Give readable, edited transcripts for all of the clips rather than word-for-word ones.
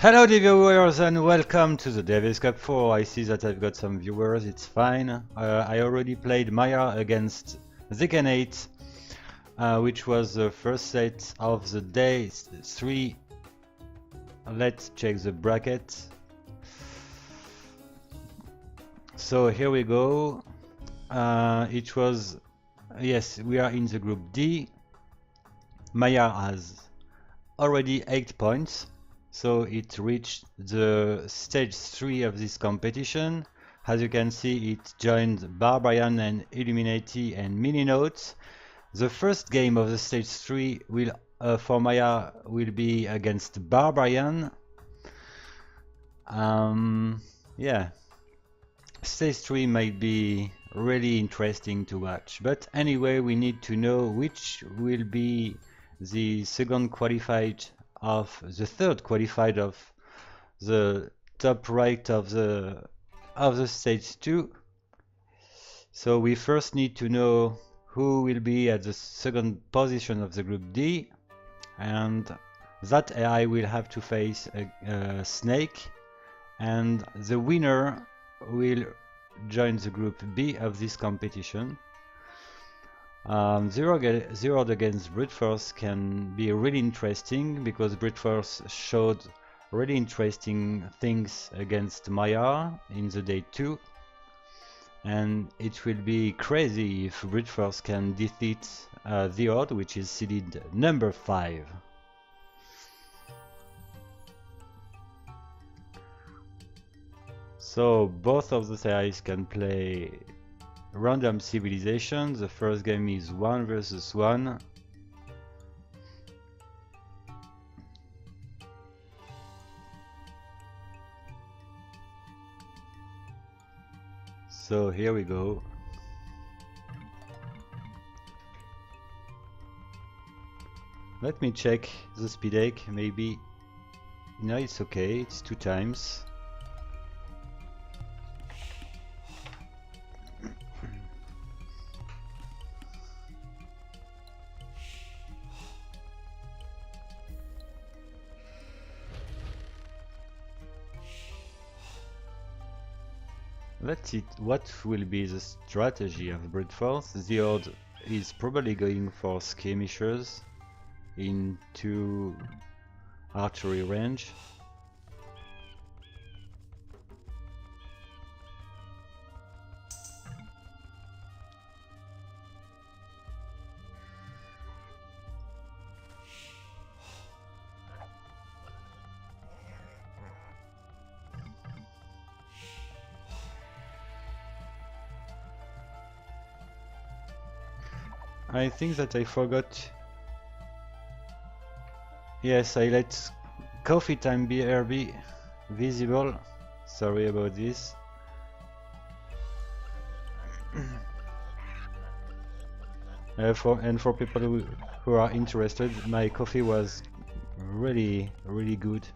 Hello dear viewers and welcome to the Davis Cup 4. I see that I've got some viewers, it's fine. I already played Maya against Zikanate, which was the first set of the day 3. Let's check the bracket. So here we go. It was, yes, we are in the group D. Maya has already 8 points. So it reached the stage 3 of this competition. As you can see, it joined Barbarian and Illuminati and Mini-Notes. The first game of the stage 3 will, for Maya will be against Barbarian. Yeah, stage 3 might be really interesting to watch. But anyway, we need to know which will be the second qualified of the third qualified of the top right of the stage 2. So we first need to know who will be at the second position of the group D, and that AI will have to face a snake, and the winner will join the group B of this competition. TheHorde against Bruteforce can be really interesting because Bruteforce showed really interesting things against Maya in the day 2, and it will be crazy if Bruteforce can defeat TheHorde, which is seeded number 5. So both of the AIs can play random civilization. The first game is 1 versus 1. So here we go. Let me check the speed egg, maybe. No, it's okay, it's 2 times. Let's see what will be the strategy of Bruteforce. TheHorde is probably going for skirmishers into archery range. I think that I forgot. Yes, I let coffee time BRB visible. Sorry about this. For people who are interested, my coffee was really good.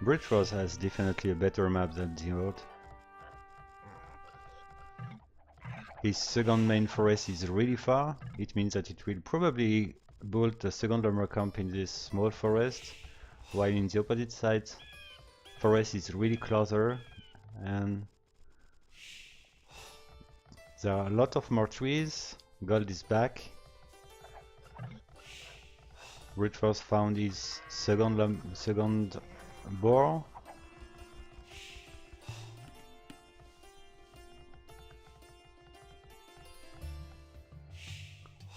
Bruteforce has definitely a better map than TheHorde. His second main forest is really far. It means that it will probably build a second armor camp in this small forest, while in the opposite side, forest is really closer, and there are a lot of more trees. Gold is back. Bruteforce found his second boar.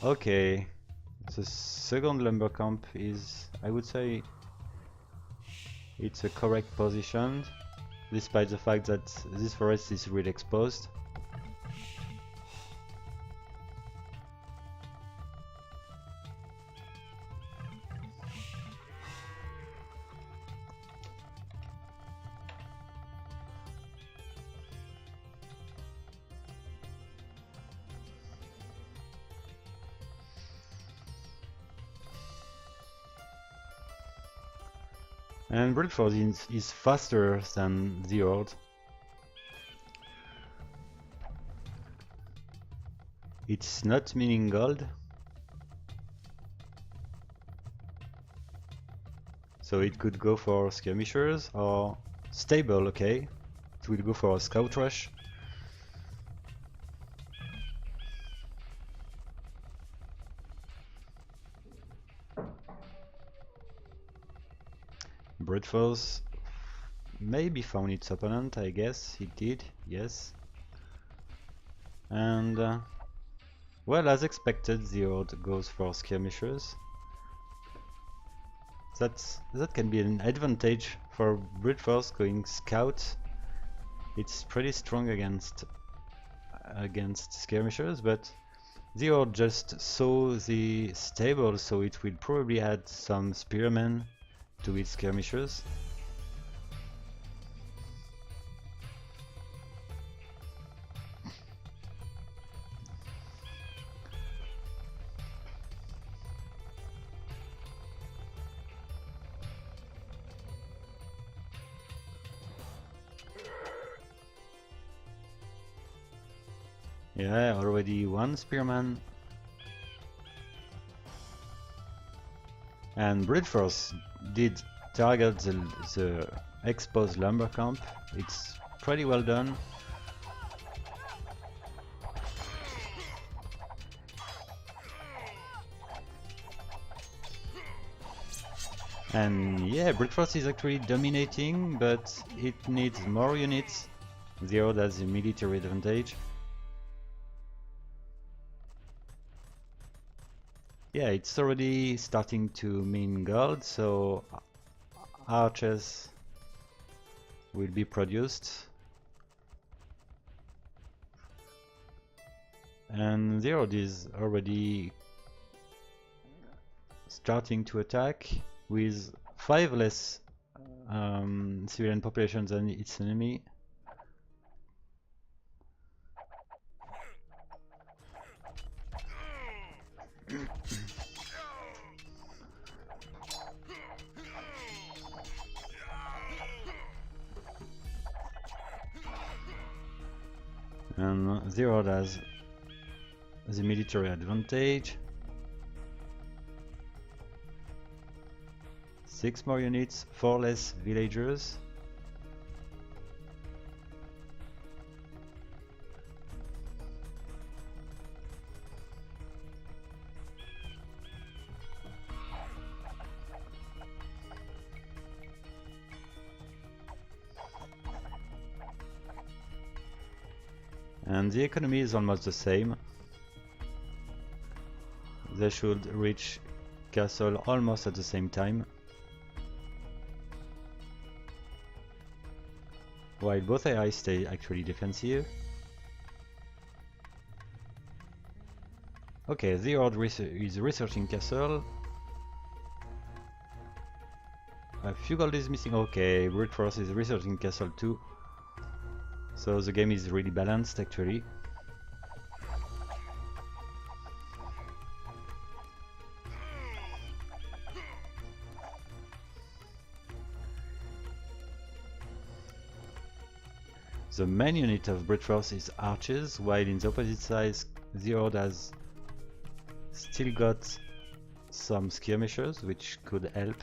Okay, the second lumber camp is, I would say, it's a correct position, despite the fact that this forest is really exposed. And Bruteforce is faster than TheHorde. It's not meaning gold. So it could go for skirmishers or stable, okay. It will go for a scout rush. Bruteforce maybe found its opponent, I guess. It did, yes. And well, as expected, TheHorde goes for skirmishers. That can be an advantage for Bruteforce going scout. It's pretty strong against skirmishers, but TheHorde just saw the stable, so it will probably add some spearmen to its skirmishers. Yeah, already one spearman. And Bruteforce did target the exposed lumber camp. It's pretty well done. And yeah, Bruteforce is actually dominating, but it needs more units. TheHorde has a military advantage. Yeah, it's already starting to mean gold, so archers will be produced. And TheHorde is already starting to attack with 5 less civilian population than its enemy. And TheHorde has the military advantage. 6 more units, 4 less villagers. And the economy is almost the same. They should reach castle almost at the same time. While both AI stay actually defensive. Okay, TheHorde is researching castle. A few gold is missing. Okay, Bruteforce is researching castle too. So the game is really balanced actually. The main unit of Bruteforce is archers, while in the opposite side TheHorde has still got some skirmishers, which could help.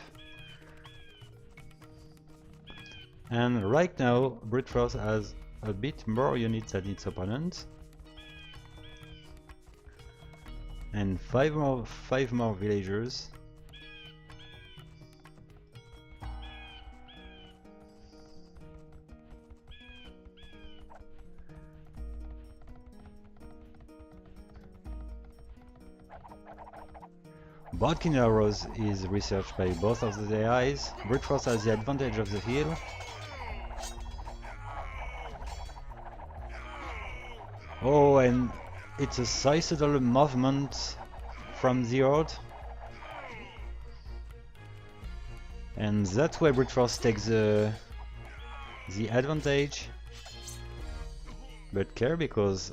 And right now Bruteforce has a bit more units than its opponent. And 5 more villagers. Bodkin arrows is researched by both of the AIs. Bruteforce has the advantage of the heal. Oh, and it's a suicidal movement from TheHorde. And that's why Bruteforce takes the advantage. But care, because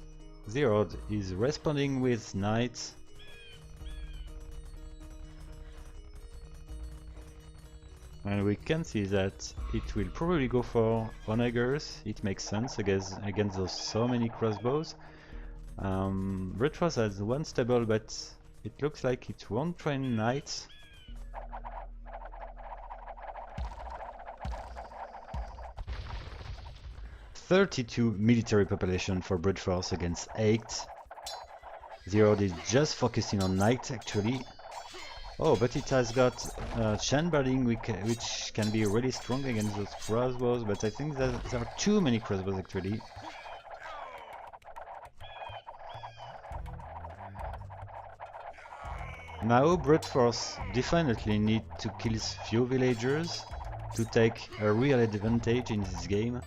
TheHorde is responding with knights. And we can see that it will probably go for onagers. It makes sense against those so many crossbows. Bruteforce has one stable, but it looks like it won't train knights. "32 military population for Bruteforce against 8. TheHorde is just focusing on knights actually. Oh, but it has got chamberlain which can be really strong against those crossbows, but I think that there are too many crossbows actually. Now Bruteforce definitely need to kill few villagers to take a real advantage in this game.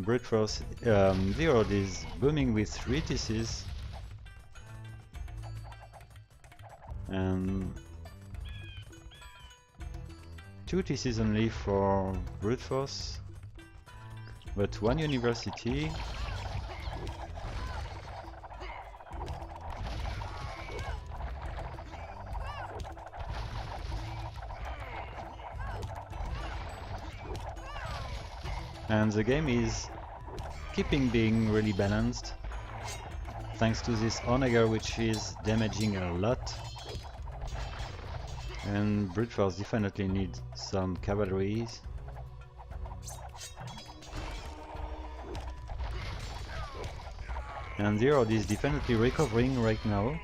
Bruteforce, TheHorde is booming with 3 TCs. And 2 TCs only for Bruteforce, but 1 university. And the game is keeping being really balanced, thanks to this onager which is damaging a lot. And Bruteforce definitely needs some cavalry. And TheHorde is definitely recovering right now.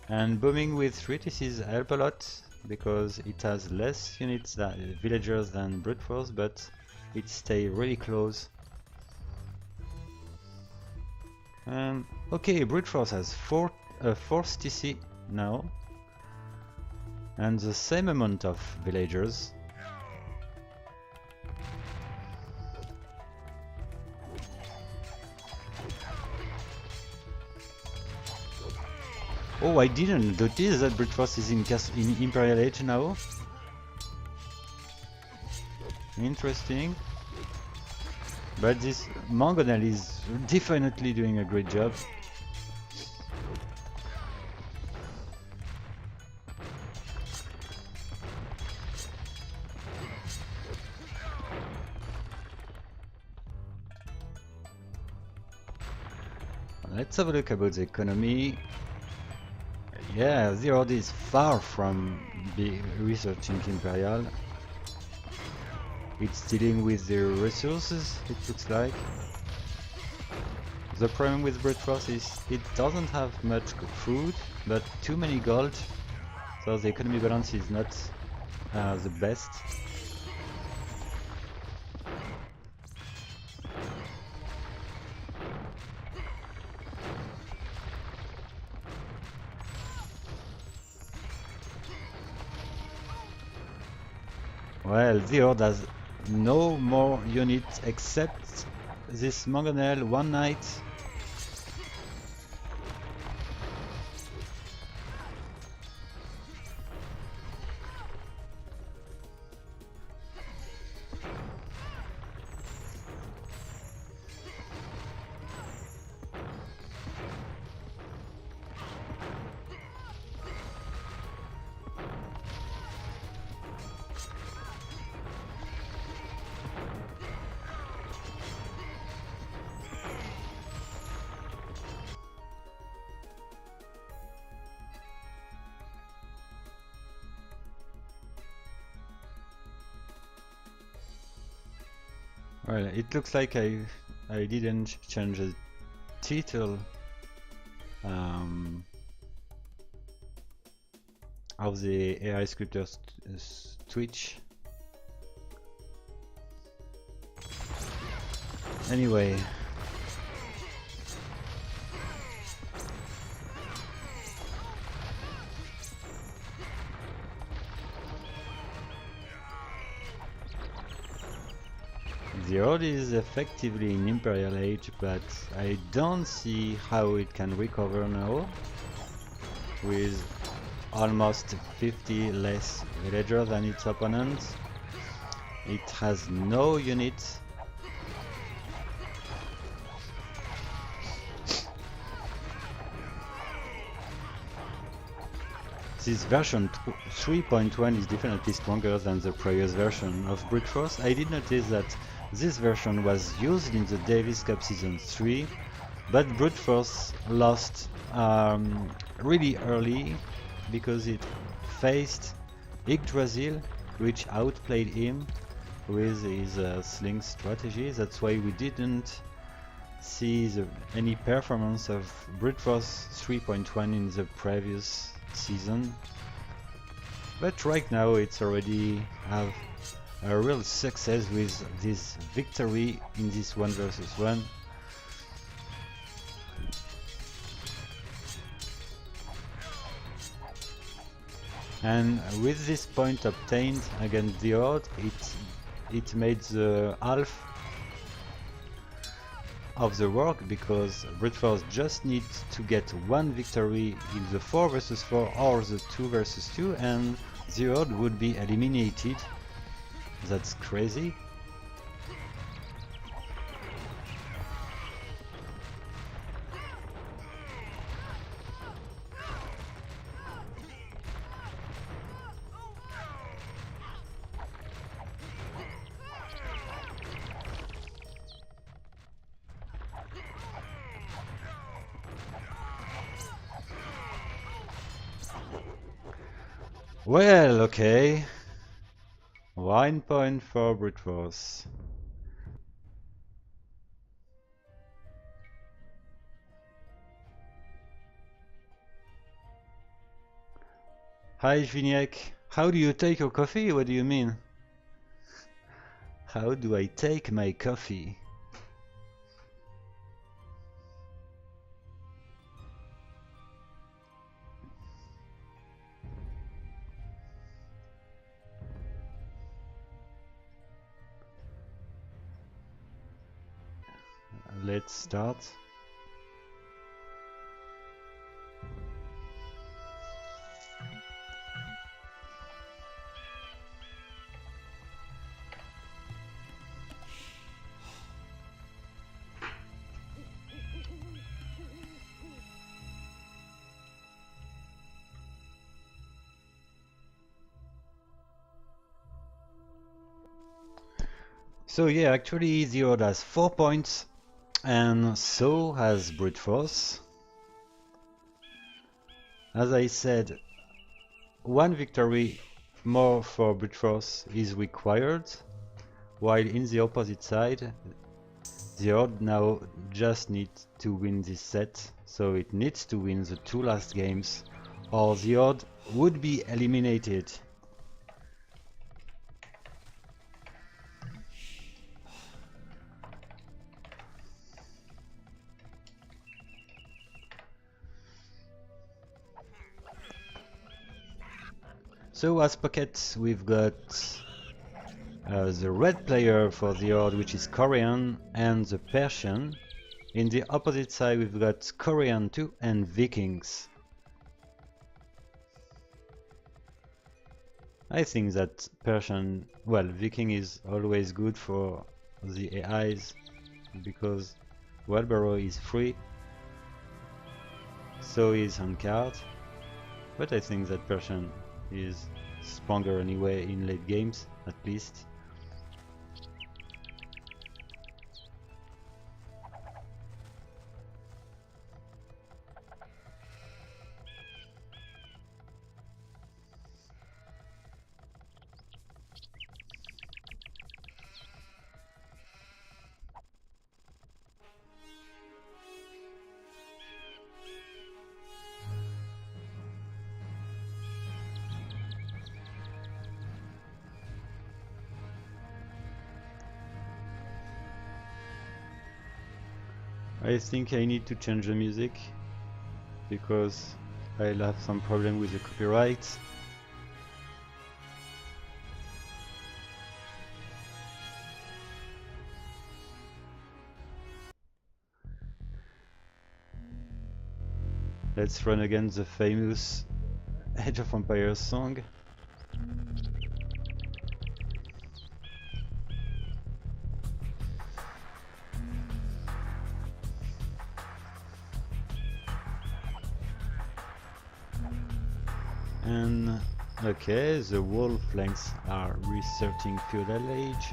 And booming with 3 TCs help a lot, because it has less units than villagers than Bruteforce, but it stays really close. Okay, Bruteforce has 4 TC now, and the same amount of villagers. Oh, I didn't notice that Bruteforce is in Imperial Age now. Interesting. But this Mangonel is definitely doing a great job. Let's have a look about the economy. Yeah, TheHorde is far from researching Imperial. It's dealing with the resources, it looks like. The problem with Bruteforce is it doesn't have much food, but too many gold, so the economy balance is not the best. Well, TheHorde has no more units except this Mangonel, 1 knight. Well, it looks like I didn't change the title of the AIScripters Twitch. Anyway. TheHorde is effectively in Imperial Age, but I don't see how it can recover now, with almost 50 less villagers than its opponent. It has no units. this version 3.1 is definitely stronger than the previous version of Bruteforce. I did notice that this version was used in the Davis Cup Season 3, but Bruteforce lost really early because it faced Yggdrasil, which outplayed him with his sling strategy. That's why we didn't see any performance of Bruteforce 3.1 in the previous season. But right now it's already have a real success with this victory in this 1 versus 1. And with this point obtained against TheHorde, it made the half of the work, because Bruteforce just needs to get 1 victory in the 4 versus 4 or the 2 versus 2 and TheHorde would be eliminated. That's crazy. Well, okay. 1 point for Bruteforce. Hi Viniek, how do you take your coffee? What do you mean? How do I take my coffee? Let's start. So yeah, actually TheHorde has 4 points and so has Bruteforce. As I said, 1 victory more for Bruteforce is required, while in the opposite side TheHorde now just needs to win this set, so it needs to win the 2 last games or TheHorde would be eliminated. So as pocket, we've got the red player for TheHorde, which is Korean, and the Persian. In the opposite side, we've got Korean too and Vikings. I think that Persian, well, Viking is always good for the AIs because Wellborough is free, so is on card, but I think that Persian is stronger anyway in late games, at least. I think I need to change the music because I'll have some problem with the copyright. Let's run again the famous Age of Empires song. And okay, the wall flanks are researching feudal age.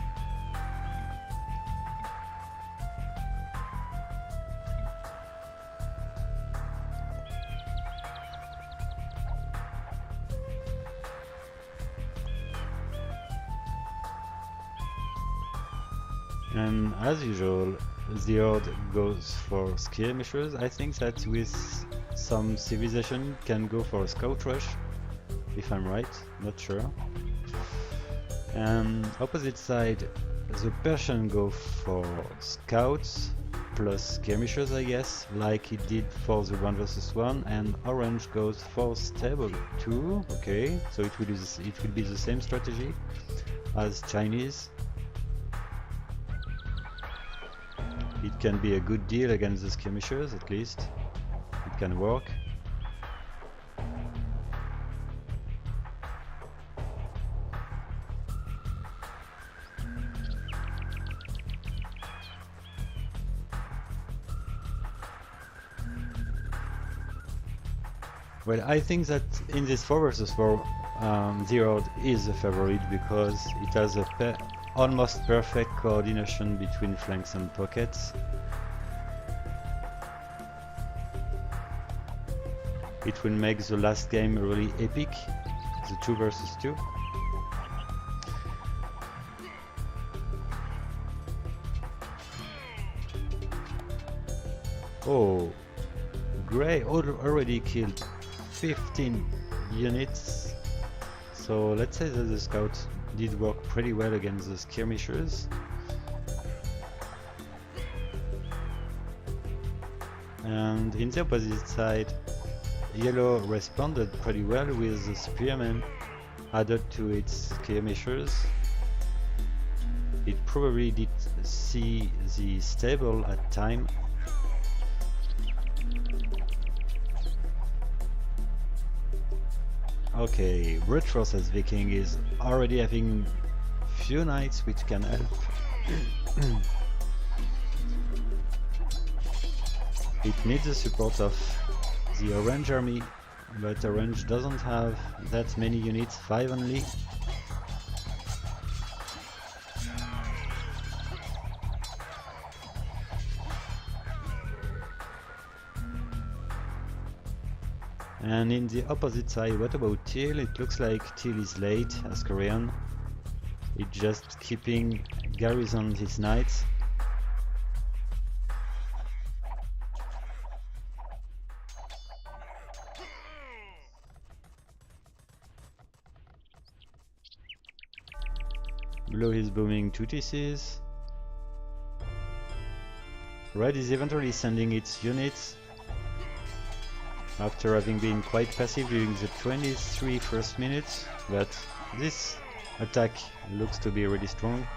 And as usual, TheHorde goes for skirmishers. I think that with some civilization can go for a scout rush, if I'm right, not sure. And opposite side, the Persian go for scouts plus skirmishers, I guess, like it did for the 1 versus 1, and orange goes for stable 2. Okay, so it will be the same strategy as Chinese. It can be a good deal against the skirmishers, at least. It can work. Well, I think that in this 4 versus 4, TheHorde is a favorite because it has a almost perfect coordination between flanks and pockets. It will make the last game really epic, the 2 versus 2. Oh, Grey already killed 15 units, so let's say that the scouts did work pretty well against the skirmishers. And in the opposite side, Yellow responded pretty well with the spearmen added to its skirmishers. It probably did see the stable at time. Okay, Bruteforce as Viking is already having few knights which can help. It needs the support of the orange army, but orange doesn't have that many units, 5 only. And in the opposite side, what about Teal? It looks like Teal is late as Korean. It's just keeping garrison his knights. Blue is booming 2 TCs. Red is eventually sending its units after having been quite passive during the 23 first minutes, but this attack looks to be really strong.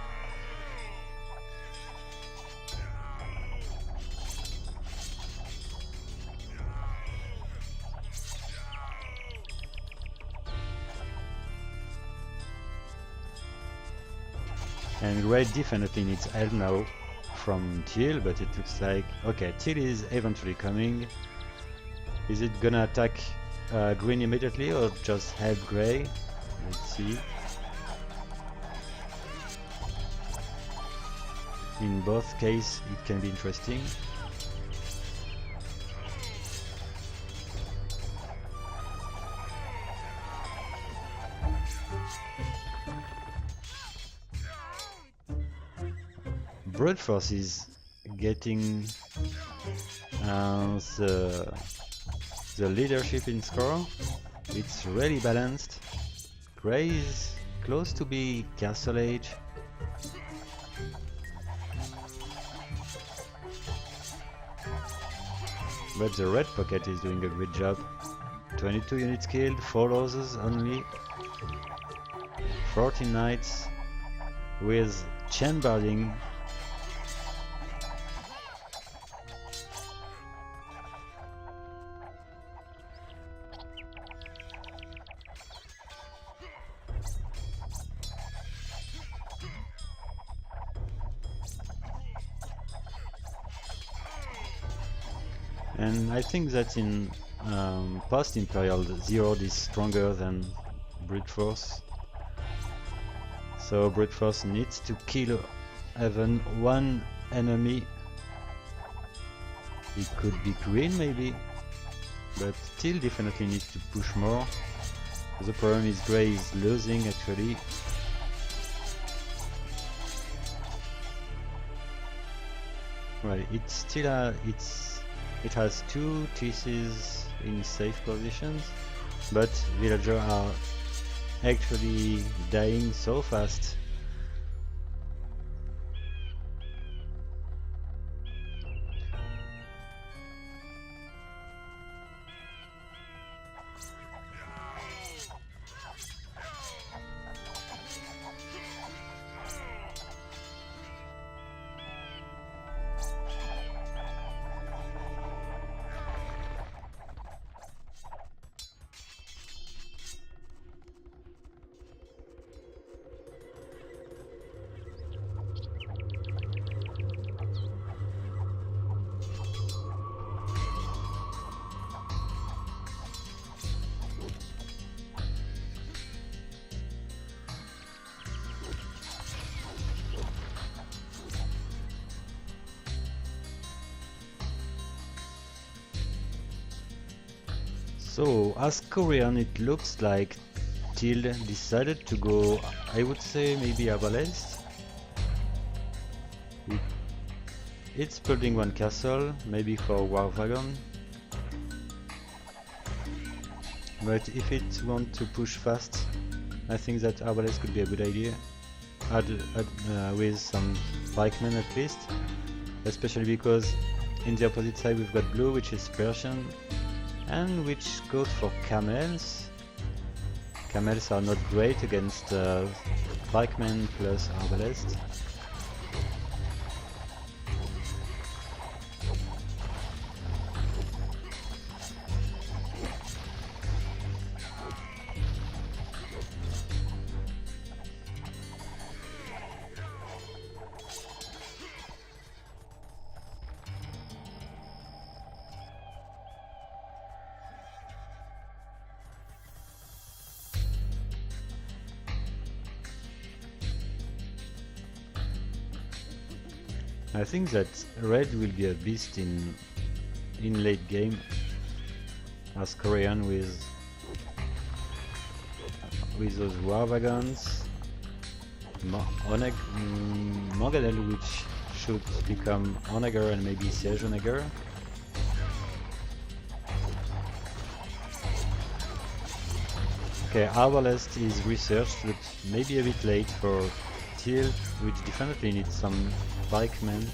And Red definitely needs help now from Teal, but it looks like... okay, Teal is eventually coming. Is it gonna attack Green immediately or just help Grey? Let's see. In both cases it can be interesting. Bruteforce is getting the leadership in score. It's really balanced. Grey is close to be Castle Age. But the red pocket is doing a great job. 22 units killed, 4 losses only. 14 knights with chambarding. And I think that in post-Imperial, TheHorde is stronger than Bruteforce. So Bruteforce needs to kill even one enemy. It could be green maybe, but still definitely needs to push more. The problem is grey is losing actually. Right, it's still it has two TCs in safe positions, but villagers are actually dying so fast. So, as Korean, it looks like Teal decided to go, I would say maybe Abalest. It's building one castle, maybe for War Wagon. But if it wants to push fast, I think that Abalest could be a good idea. With some pikemen at least. Especially because in the opposite side we've got blue, which is Persian, and which goes for camels. Camels are not great against pikemen plus arbalest. I think that red will be a beast in late game, as Korean with those war wagons, Morgadel, which should become Onager and maybe Siege Onager. Okay, Arbalest is researched, but maybe a bit late for Teal, which definitely needs some pikemen.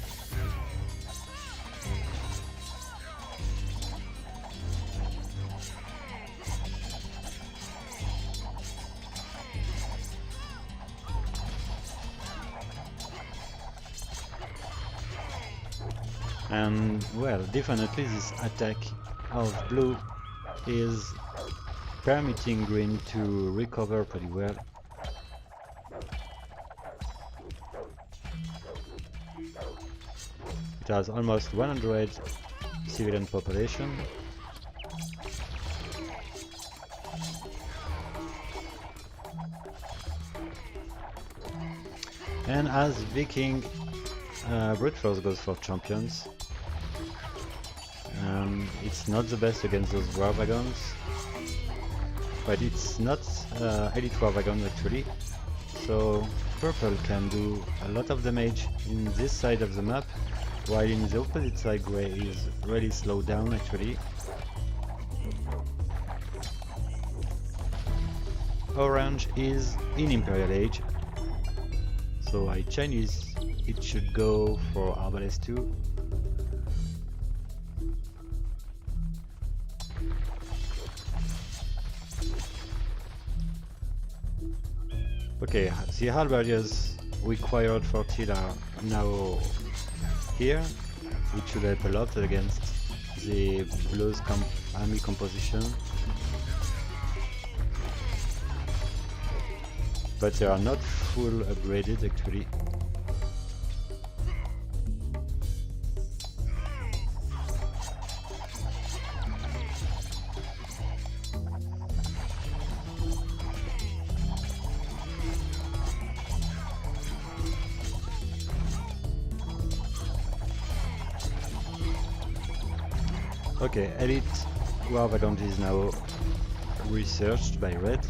And well, definitely this attack of blue is permitting green to recover pretty well. It has almost 100 civilian population. And as Viking, Bruteforce goes for champions. It's not the best against those war wagons, but it's not elite war wagon actually. So purple can do a lot of damage in this side of the map, while in the opposite side grey is really slowed down actually. Orange is in Imperial Age, so I Chinese it should go for Arbalest 2. Okay, the halberdiers required for Teal are now here, which should help a lot against the Blue's army composition. But they are not full upgraded actually. Okay, Elite War Vagant is now researched by Red.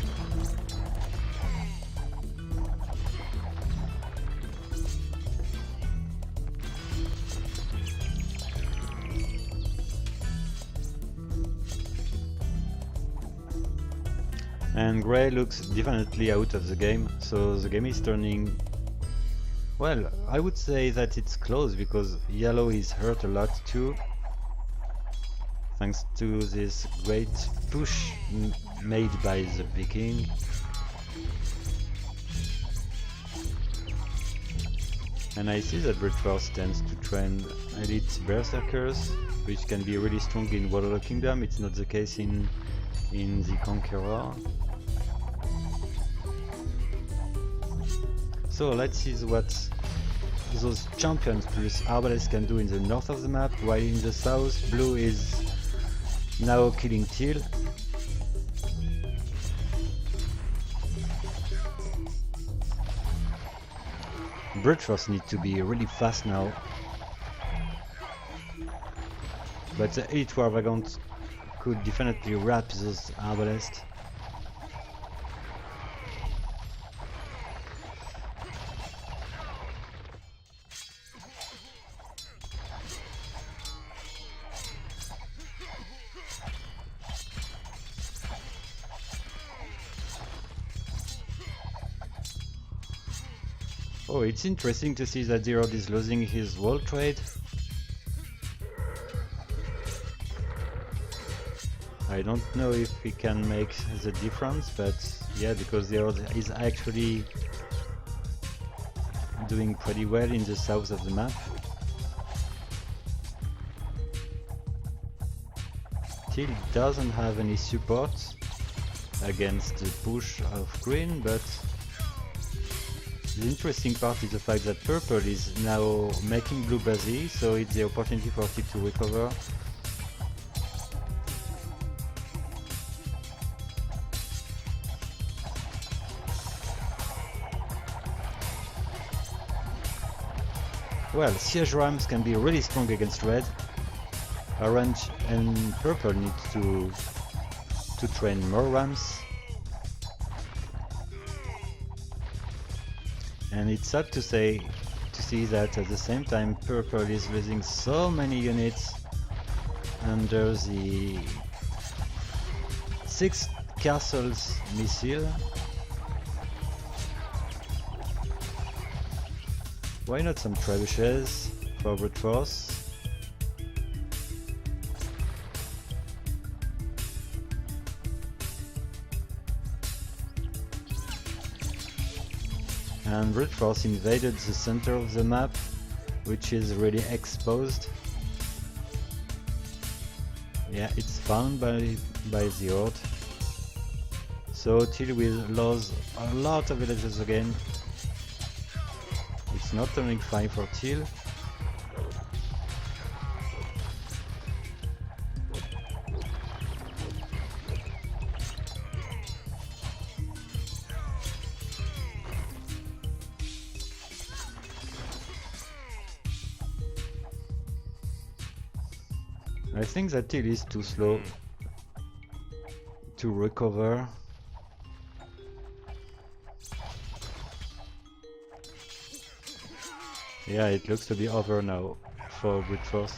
And Grey looks definitely out of the game, so the game is turning... Well, I would say that it's close because Yellow is hurt a lot too, thanks to this great push made by the Viking. And I see that Bruteforce tends to train elite berserkers, which can be really strong in Warlord Kingdom. It's not the case in the Conqueror. So let's see what those champions plus Arbalists can do in the north of the map, while in the south Blue is now killing Teal. Bruteforce needs to be really fast now, but the Elite War Vagant could definitely wrap those Arbalists. Oh, it's interesting to see that TheHorde is losing his wall trade. I don't know if he can make the difference, but yeah, because TheHorde is actually doing pretty well in the south of the map. Teal doesn't have any support against the push of green, but the interesting part is the fact that purple is now making blue busy, so it's the opportunity for Teal to recover. Well, siege rams can be really strong against red. Orange and purple need to train more rams. And it's sad to see that at the same time purple is losing so many units under the 6 castles missile. Why not some trebuchets for Bruteforce? And Bruteforce invaded the center of the map, which is really exposed. Yeah, it's found by TheHorde. So Teal will lose a lot of villagers again. It's not turning fine for Teal. I think that Teal is too slow to recover. Yeah, it looks to be over now for Bruteforce.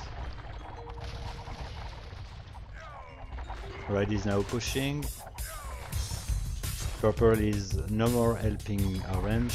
Red is now pushing. Purple is no more helping orange.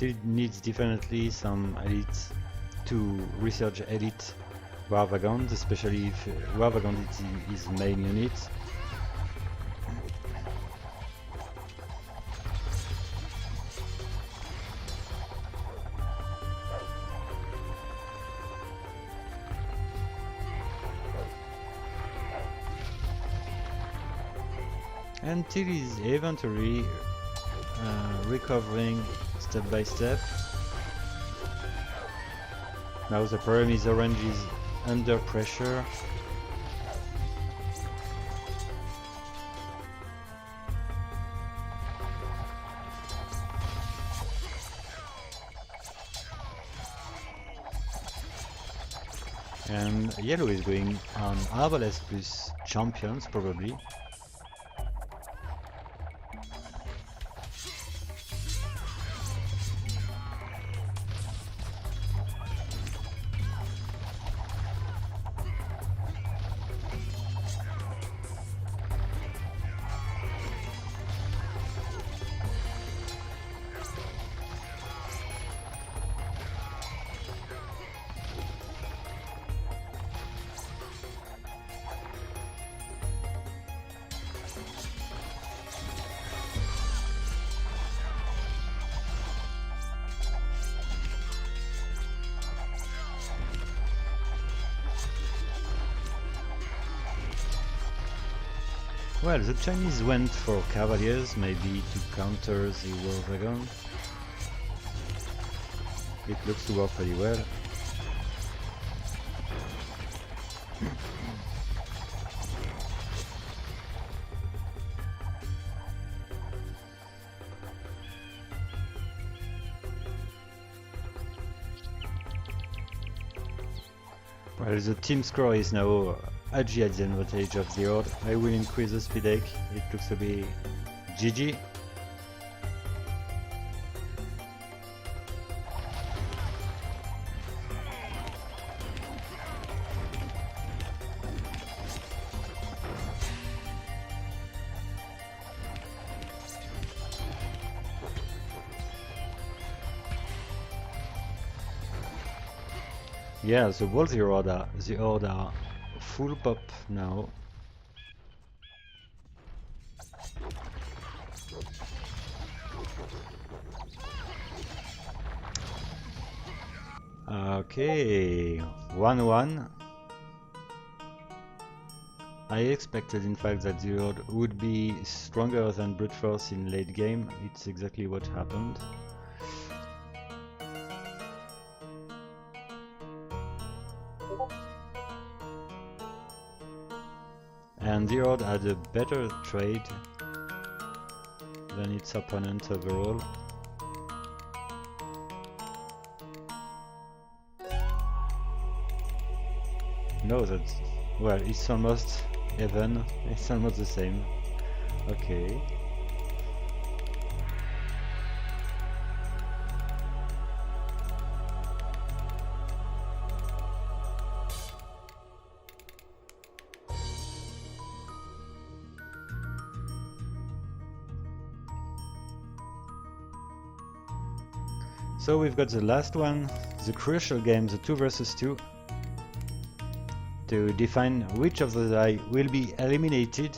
still needs definitely some elites to research elite war wagons, especially if war wagon is his main unit. Until his inventory recovering step by step. Now the problem is orange is under pressure. And yellow is going on Arbalest plus champions probably. Well, the Chinese went for cavaliers, maybe to counter the war wagon. It looks to work pretty well. Well, the team score is now Agi at the advantage of the Horde. I will increase the speed deck. It looks to be GG. Yeah, the walls the Horde are full pop now. Okay, 1-1. I expected in fact that the Horde would be stronger than Bruteforce in late game. It's exactly what happened. And the Horde had a better trade than its opponent overall. No, that's... well, it's almost even, it's almost the same. Okay. So we've got the last one, the crucial game, the 2 versus 2, to define which of the die will be eliminated.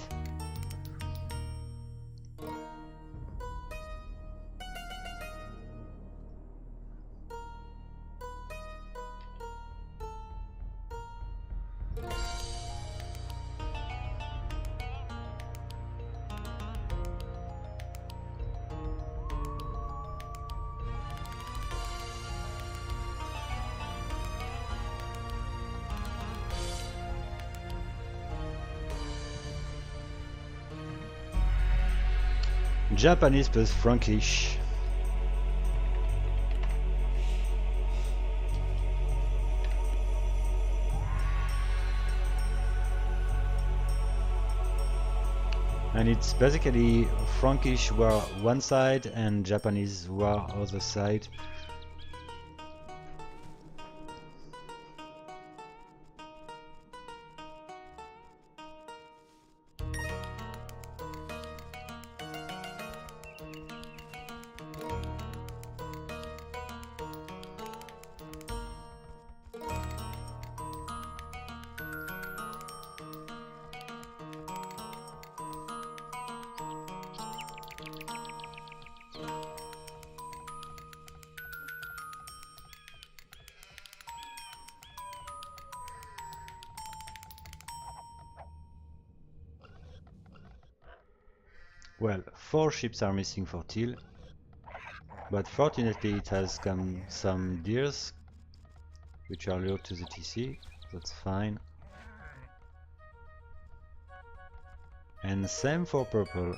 Japanese plus Frankish. And it's basically Frankish war one side and Japanese war other side. Well, 4 ships are missing for Teal, but fortunately it has come some deers which are lured to the TC, that's fine. And same for purple.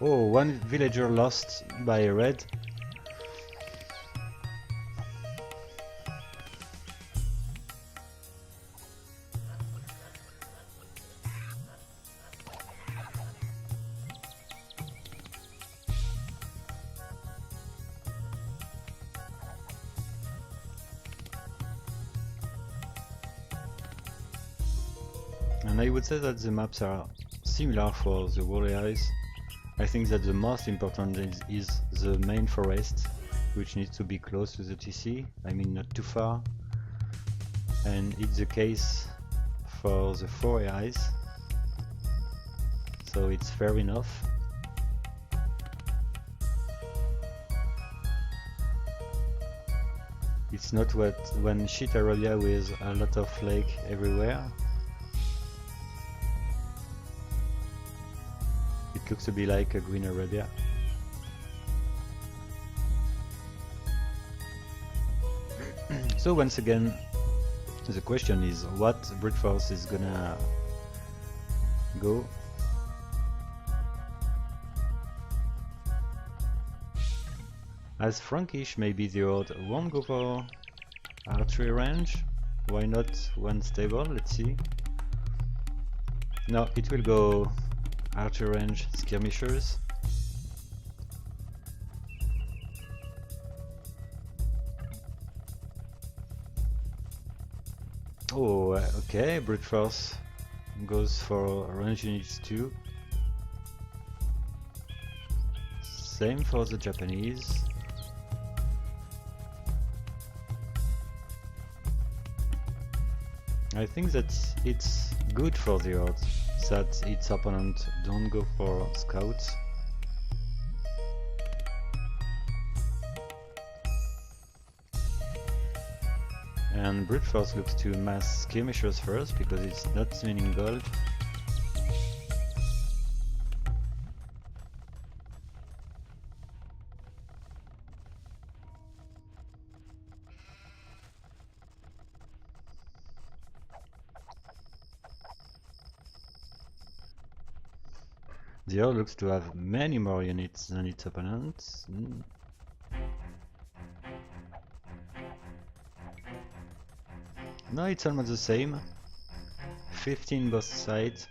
Oh, one villager lost by red. And I would say that the maps are similar for the wall AIs. I think that the most important is the main forest, which needs to be close to the TC, I mean not too far. And it's the case for the 4 AIs, so it's fair enough. It's not what one shit area with a lot of lake everywhere. It looks to be like a Green Arabia. So once again, the question is what Bruteforce is gonna go. As Frankish, maybe TheHorde won't go for archery range. Why not one stable? Let's see. No, it will go archer range skirmishers. Oh, okay, Bruteforce goes for range units too. Same for the Japanese. I think that it's good for TheHorde that its opponent don't go for scouts. And Bruteforce looks to mass skirmishers first because it's not winning gold. TheHorde looks to have many more units than its opponents. No, it's almost the same. 15 both sides.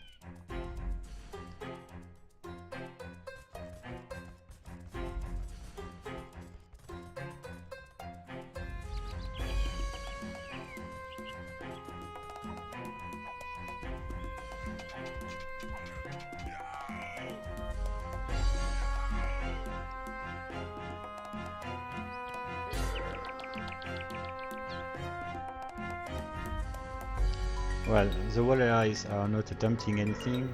Well, the wall AIs are not attempting anything.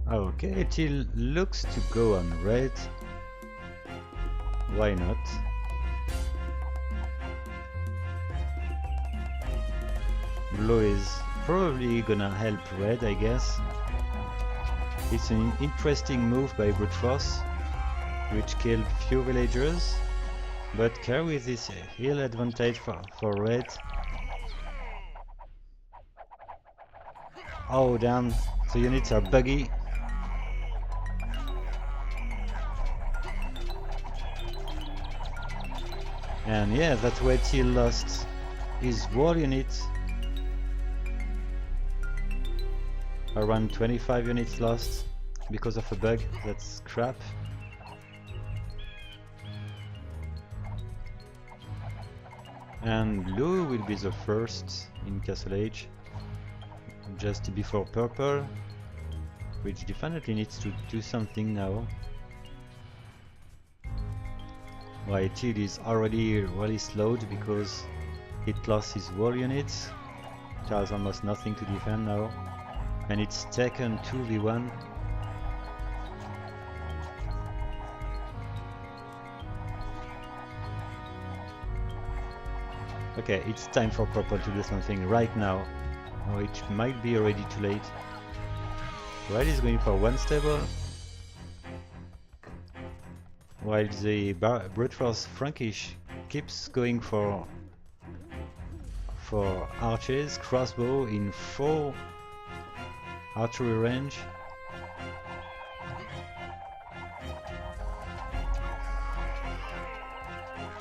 Okay, it looks to go on red. Why not? Blue is probably gonna help red, I guess. It's an interesting move by Bruteforce, which killed few villagers, but carries this hill advantage for red. Oh damn, the units are buggy. And yeah, that's where Teal lost his wall unit. Around 25 units lost because of a bug. That's crap. And blue will be the first in Castle Age, just before purple, which definitely needs to do something now. While teal is already really slowed because it lost his wall units. It has almost nothing to defend now, and it's taken 2v1. Okay, it's time for purple to do something right now, or it might be already too late. Red is going for one stable, while the Bruteforce Frankish keeps going for archers, crossbow in 4 archery range.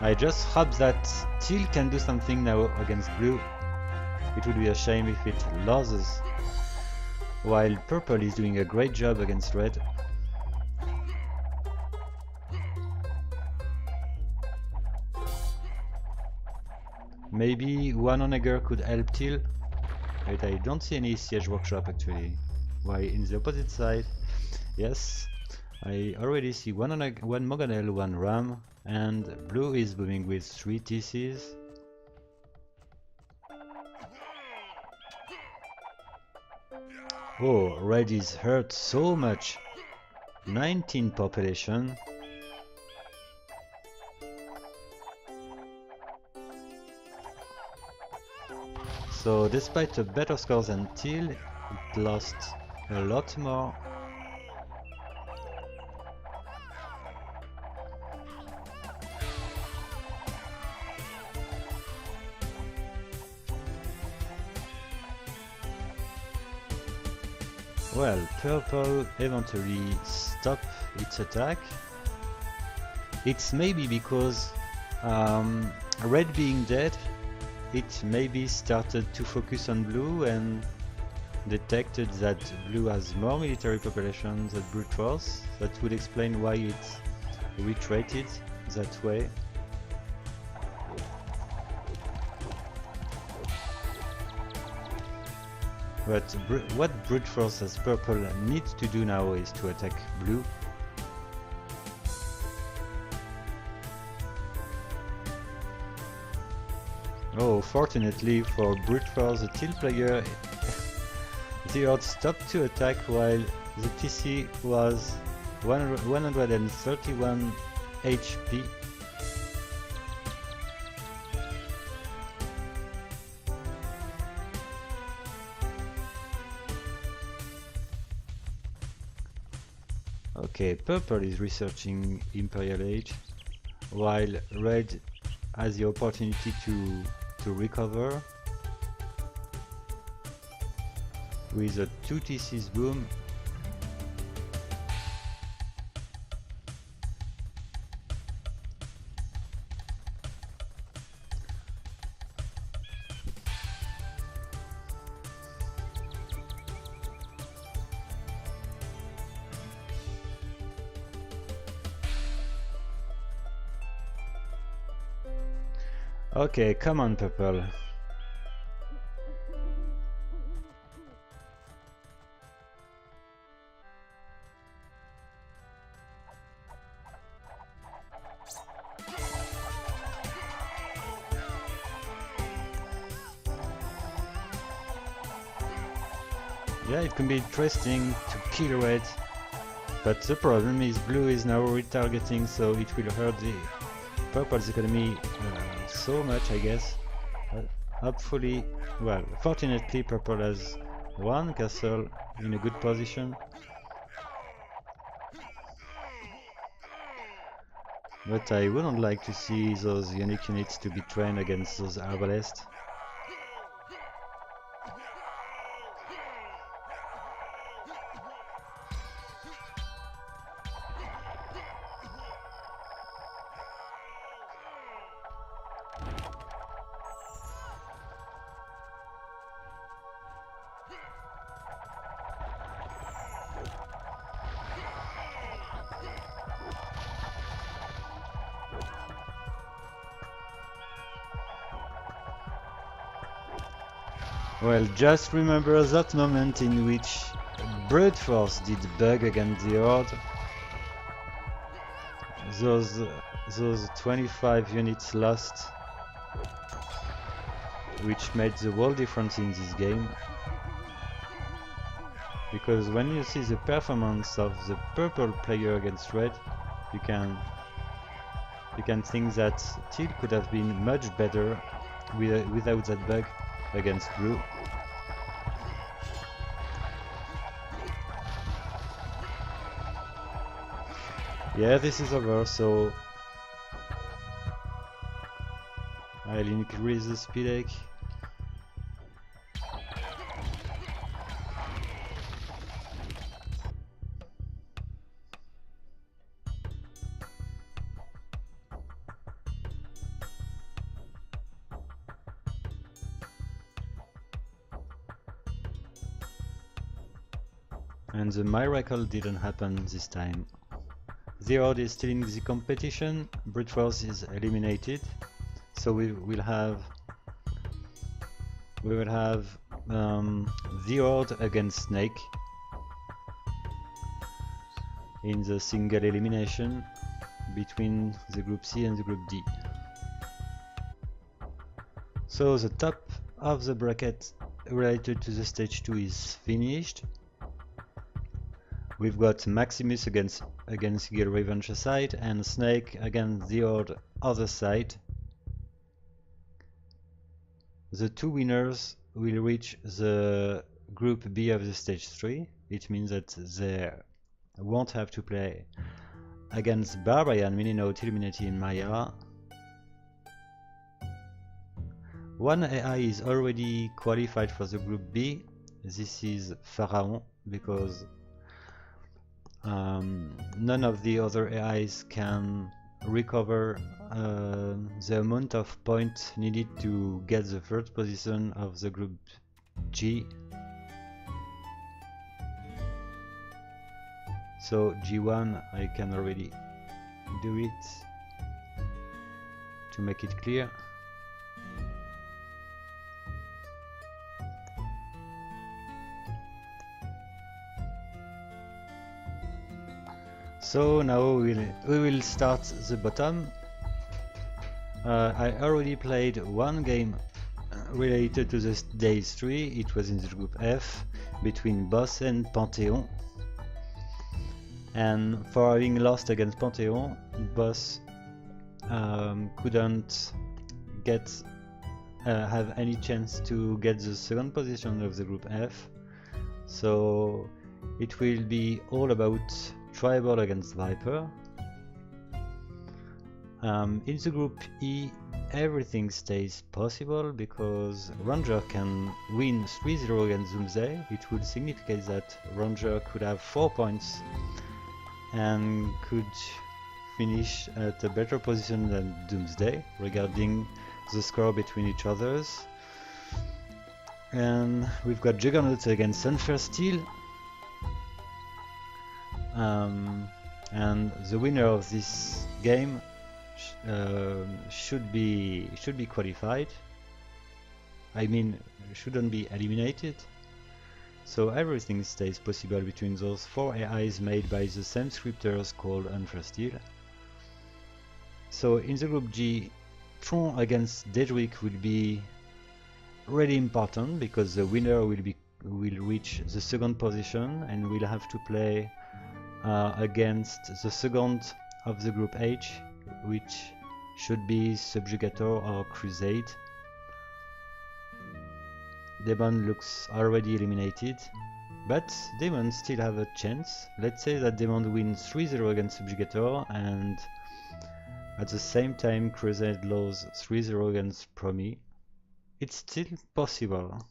I just hope that teal can do something now against blue. It would be a shame if it loses, while purple is doing a great job against red. Maybe one onagger could help teal, but I don't see any siege workshop actually. Why in the opposite side? Yes, I already see one Moganel, one ram, and blue is booming with 3 TCs. Oh, red is hurt so much. 19 population. So despite a better score than teal, it lost a lot more. Well, purple eventually stopped its attack. It's maybe because red being dead, it maybe started to focus on blue and detected that blue has more military population than Bruteforce. That would explain why it retreated that way. But what Bruteforce as purple needs to do now is to attack blue. Oh, fortunately for Bruteforce, the teal player, TheHorde stopped to attack while the TC was 131 HP. Okay, purple is researching Imperial Age, while red has the opportunity to recover with a 2 TCs boom. Okay, come on, purple. Yeah, it can be interesting to kill red, but the problem is blue is now retargeting, so it will hurt the purple's economy so much, I guess. Hopefully, well, fortunately purple has one castle in a good position. But I wouldn't like to see those unique units to be trained against those arbalists. Well, just remember that moment in which Bruteforce did bug against the Horde. Those 25 units lost, which made the world difference in this game. Because when you see the performance of the purple player against red, you can think that Teal could have been much better without that bug against blue. Yeah, this is over, so I'll increase the speed egg. And the miracle didn't happen this time. TheHorde is still in the competition, Bruteforce is eliminated, so we will have TheHorde against Snake in the single elimination between the group C and the group D. So the top of the bracket related to the stage 2 is finished. We've got Maximus against Gil Revenge side and Snake against TheHorde other side. The two winners will reach the group B of the stage 3. It means that they won't have to play against Barbarian, Mininote, Illuminati and Maya. One AI is already qualified for the group B. This is Pharaon, because none of the other AIs can recover the amount of points needed to get the first position of the group G. So G1 I can already do it to make it clear. So now we will start the bottom. I already played one game related to the days 3. It was in the group F between Boss and Pantheon. And for having lost against Pantheon, Boss couldn't have any chance to get the second position of the group F. So it will be all about Tribal against Viper. In the group E, everything stays possible because Ranger can win 3-0 against Doomsday. It would signify that Ranger could have 4 points and could finish at a better position than Doomsday regarding the score between each others. And we've got Juggernaut against Unfair Steel. And the winner of this game should be qualified. I mean, shouldn't be eliminated. So everything stays possible between those 4 AIs made by the same scripters called Unfair Steel. So in the group G, Tron against Daedric will be really important because the winner will reach the second position and will have to play against the second of the group H, which should be Subjugator or Crusade. Demon looks already eliminated, but Demon still have a chance. Let's say that Demon wins 3-0 against Subjugator and at the same time Crusade loses 3-0 against Promi. It's still possible.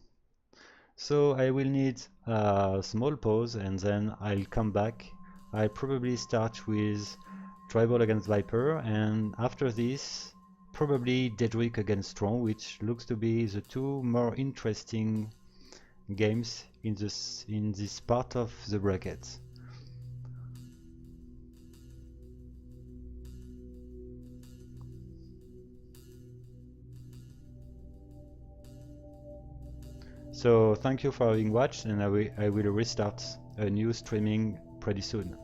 So I will need a small pause and then I'll come back. I'll probably start with Tribal against Viper, and after this, probably Daedric against Strong, which looks to be the two more interesting games in this part of the bracket. So thank you for having watched, and I will restart a new streaming pretty soon.